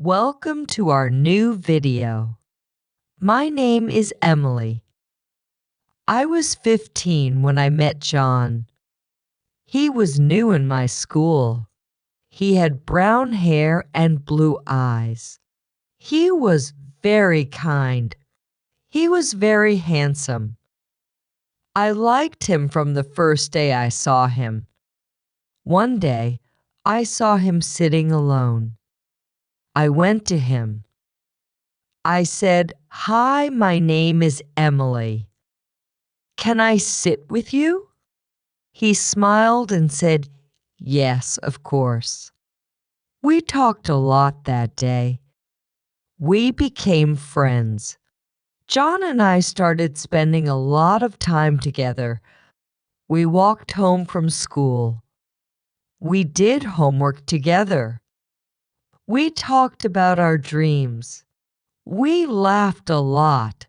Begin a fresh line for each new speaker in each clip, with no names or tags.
Welcome to our new video. My name is Emily. I was 15 when I met John. He was new in my school. He had brown hair and blue eyes. He was very kind. He was very handsome. I liked him from the first day I saw him. One day, I saw him sitting alone. I went to him. I said, "Hi, my name is Emily. Can I sit with you?" He smiled and said, "Yes, of course." We talked a lot that day. We became friends. John and I started spending a lot of time together. We walked home from school. We did homework together. We talked about our dreams. We laughed a lot.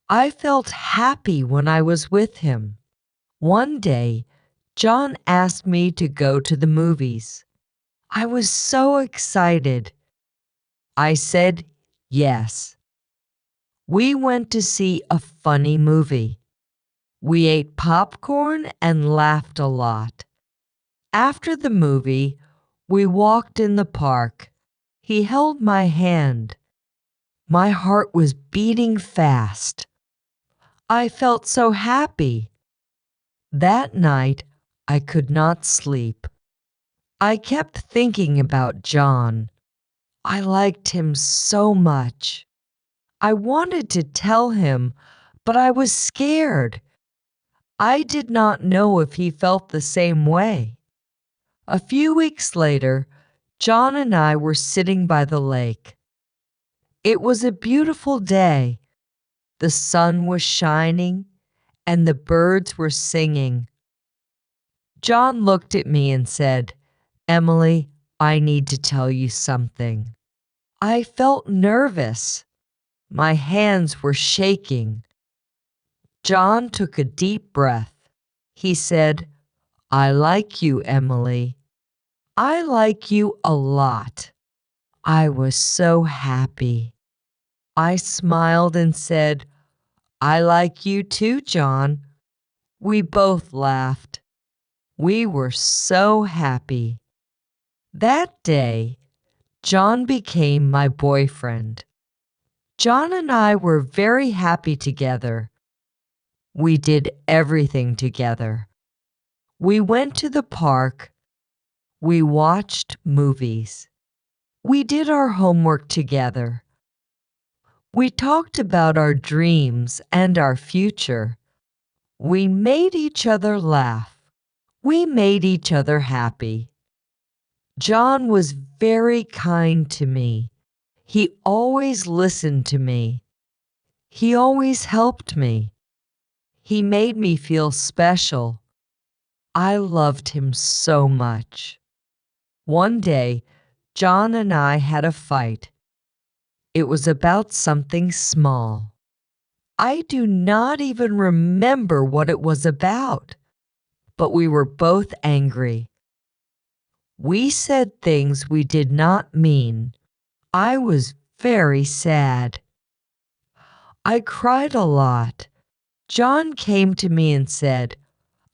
I felt happy when I was with him. One day, John asked me to go to the movies. I was so excited. I said yes. We went to see a funny movie. We ate popcorn and laughed a lot. After the movie, we walked in the park. He held my hand. My heart was beating fast. I felt so happy. That night, I could not sleep. I kept thinking about John. I liked him so much. I wanted to tell him, but I was scared. I did not know if he felt the same way. A few weeks later, John and I were sitting by the lake. It was a beautiful day. The sun was shining and the birds were singing. John looked at me and said, "Emily, I need to tell you something." I felt nervous. My hands were shaking. John took a deep breath. He said, "I like you, Emily. I like you a lot." I was so happy. I smiled and said, "I like you too, John." We both laughed. We were so happy. That day, John became my boyfriend. John and I were very happy together. We did everything together. We went to the park. We watched movies. We did our homework together. We talked about our dreams and our future. We made each other laugh. We made each other happy. John was very kind to me. He always listened to me. He always helped me. He made me feel special. I loved him so much. One day, John and I had a fight. It was about something small. I do not even remember what it was about, but we were both angry. We said things we did not mean. I was very sad. I cried a lot. John came to me and said,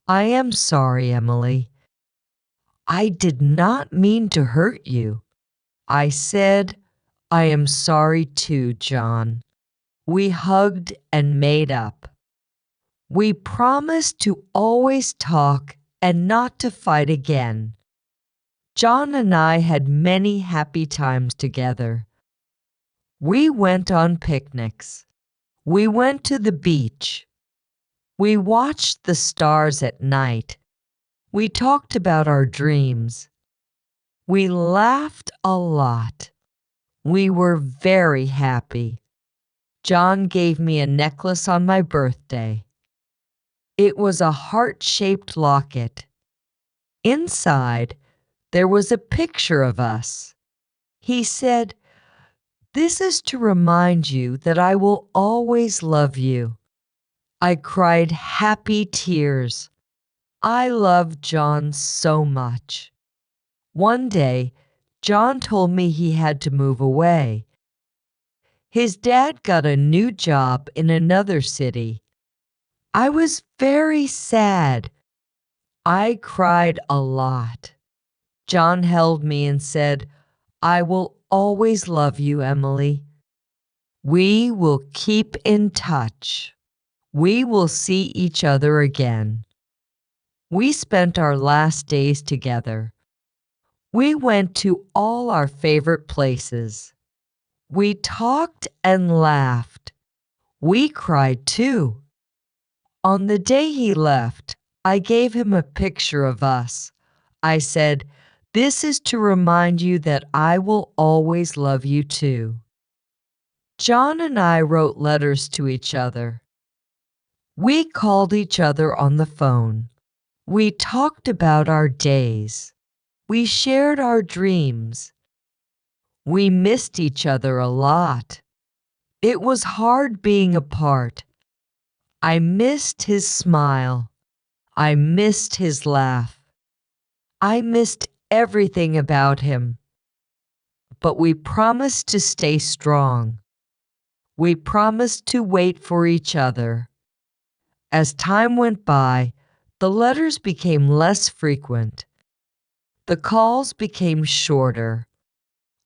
"I am sorry, Emily. I did not mean to hurt you." I said, "I am sorry too, John." We hugged and made up. We promised to always talk and not to fight again. John and I had many happy times together. We went on picnics. We went to the beach. We watched the stars at night. We talked about our dreams. We laughed a lot. We were very happy. John gave me a necklace on my birthday. It was a heart-shaped locket. Inside, there was a picture of us. He said, "This is to remind you that I will always love you." I cried happy tears. I loved John so much. One day, John told me he had to move away. His dad got a new job in another city. I was very sad. I cried a lot. John held me and said, "I will always love you, Emily. We will keep in touch. We will see each other again." We spent our last days together. We went to all our favorite places. We talked and laughed. We cried too. On the day he left, I gave him a picture of us. I said, "This is to remind you that I will always love you too." John and I wrote letters to each other. We called each other on the phone. We talked about our days. We shared our dreams. We missed each other a lot. It was hard being apart. I missed his smile. I missed his laugh. I missed everything about him. But we promised to stay strong. We promised to wait for each other. As time went by, the letters became less frequent. The calls became shorter.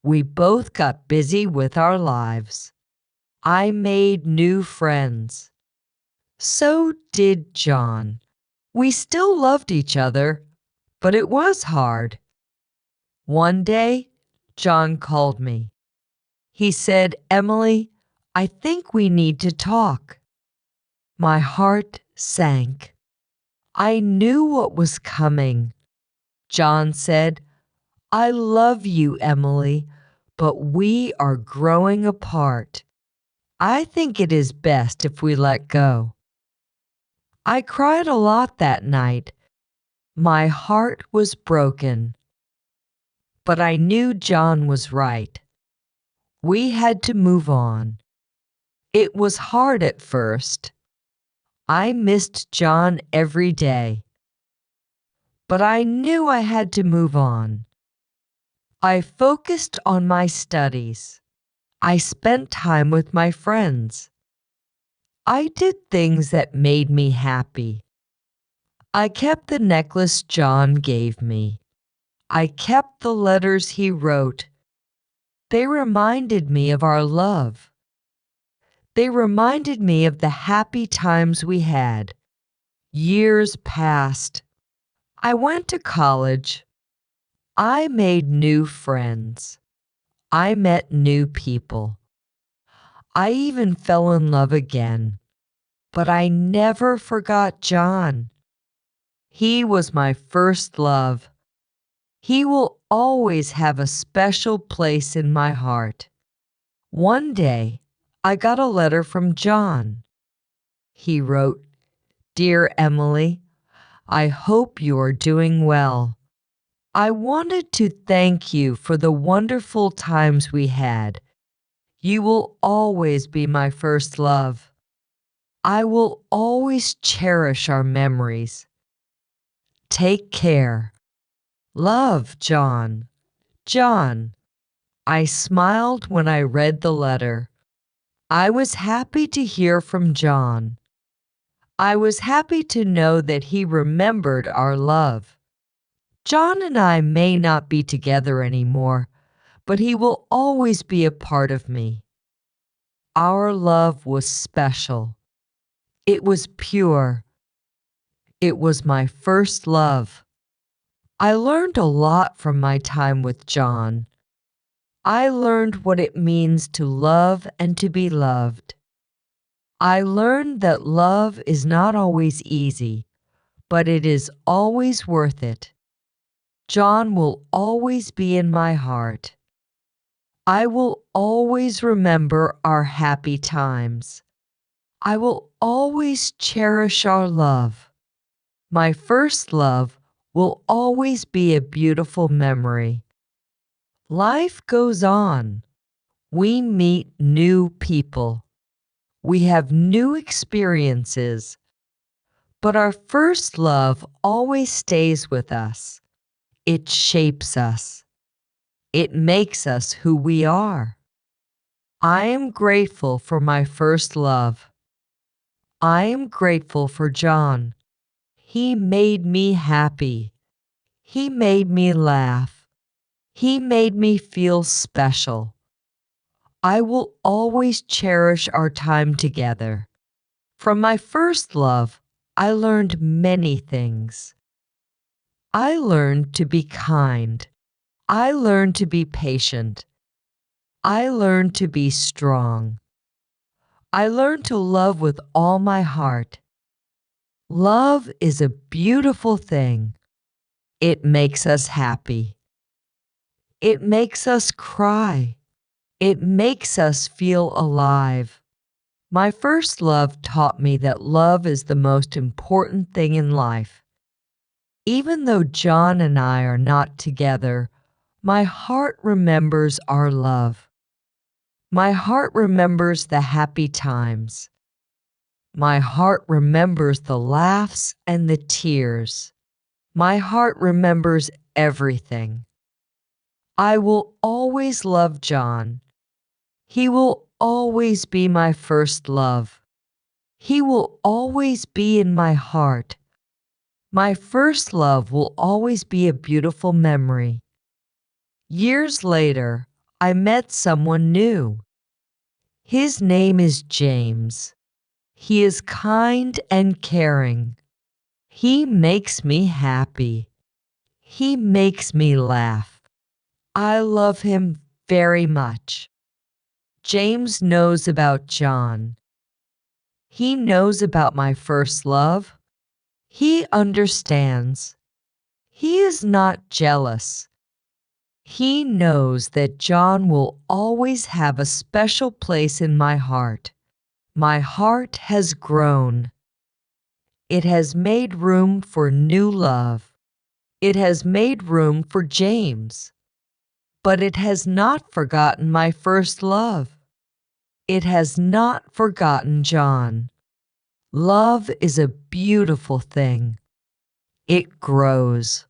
We both got busy with our lives. I made new friends. So did John. We still loved each other, but it was hard. One day, John called me. He said, "Emily, I think we need to talk." My heart sank. I knew what was coming. John said, "I love you, Emily, but we are growing apart. I think it is best if we let go." I cried a lot that night. My heart was broken. But I knew John was right. We had to move on. It was hard at first. I missed John every day. But I knew I had to move on. I focused on my studies. I spent time with my friends. I did things that made me happy. I kept the necklace John gave me. I kept the letters he wrote. They reminded me of our love. They reminded me of the happy times we had. Years passed. I went to college. I made new friends. I met new people. I even fell in love again. But I never forgot John. He was my first love. He will always have a special place in my heart. One day, I got a letter from John. He wrote, "Dear Emily, I hope you are doing well. I wanted to thank you for the wonderful times we had. You will always be my first love. I will always cherish our memories. Take care. Love, John." John. I smiled when I read the letter. I was happy to hear from John. I was happy to know that he remembered our love. John and I may not be together anymore, but he will always be a part of me. Our love was special. It was pure. It was my first love. I learned a lot from my time with John. I learned what it means to love and to be loved. I learned that love is not always easy, but it is always worth it. John will always be in my heart. I will always remember our happy times. I will always cherish our love. My first love will always be a beautiful memory. Life goes on. We meet new people. We have new experiences. But our first love always stays with us. It shapes us. It makes us who we are. I am grateful for my first love. I am grateful for John. He made me happy. He made me laugh. He made me feel special. I will always cherish our time together. From my first love, I learned many things. I learned to be kind. I learned to be patient. I learned to be strong. I learned to love with all my heart. Love is a beautiful thing. It makes us happy. It makes us cry. It makes us feel alive. My first love taught me that love is the most important thing in life. Even though John and I are not together, my heart remembers our love. My heart remembers the happy times. My heart remembers the laughs and the tears. My heart remembers everything. I will always love John. He will always be my first love. He will always be in my heart. My first love will always be a beautiful memory. Years later, I met someone new. His name is James. He is kind and caring. He makes me happy. He makes me laugh. I love him very much. James knows about John. He knows about my first love. He understands. He is not jealous. He knows that John will always have a special place in my heart. My heart has grown. It has made room for new love. It has made room for James. But it has not forgotten my first love. It has not forgotten John. Love is a beautiful thing. It grows.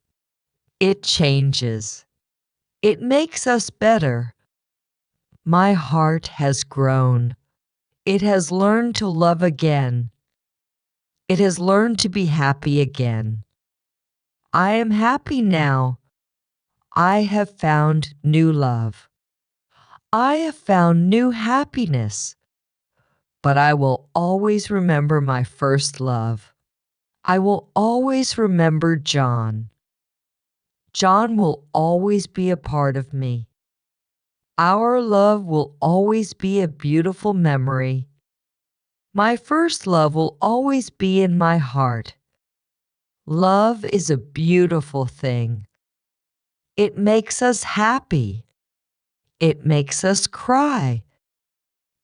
It changes. It makes us better. My heart has grown. It has learned to love again. It has learned to be happy again. I am happy now. I have found new love. I have found new happiness. But I will always remember my first love. I will always remember John. John will always be a part of me. Our love will always be a beautiful memory. My first love will always be in my heart. Love is a beautiful thing. It makes us happy. It makes us cry.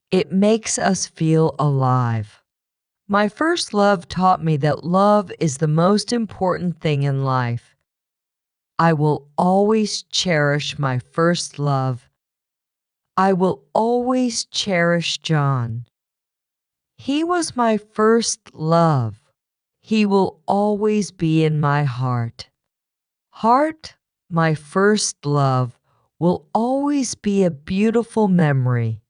It makes us feel alive. My first love taught me that love is the most important thing in life. I will always cherish my first love. I will always cherish John. He was my first love. He will always be in my heart. Heart, my first love, will always be a beautiful memory.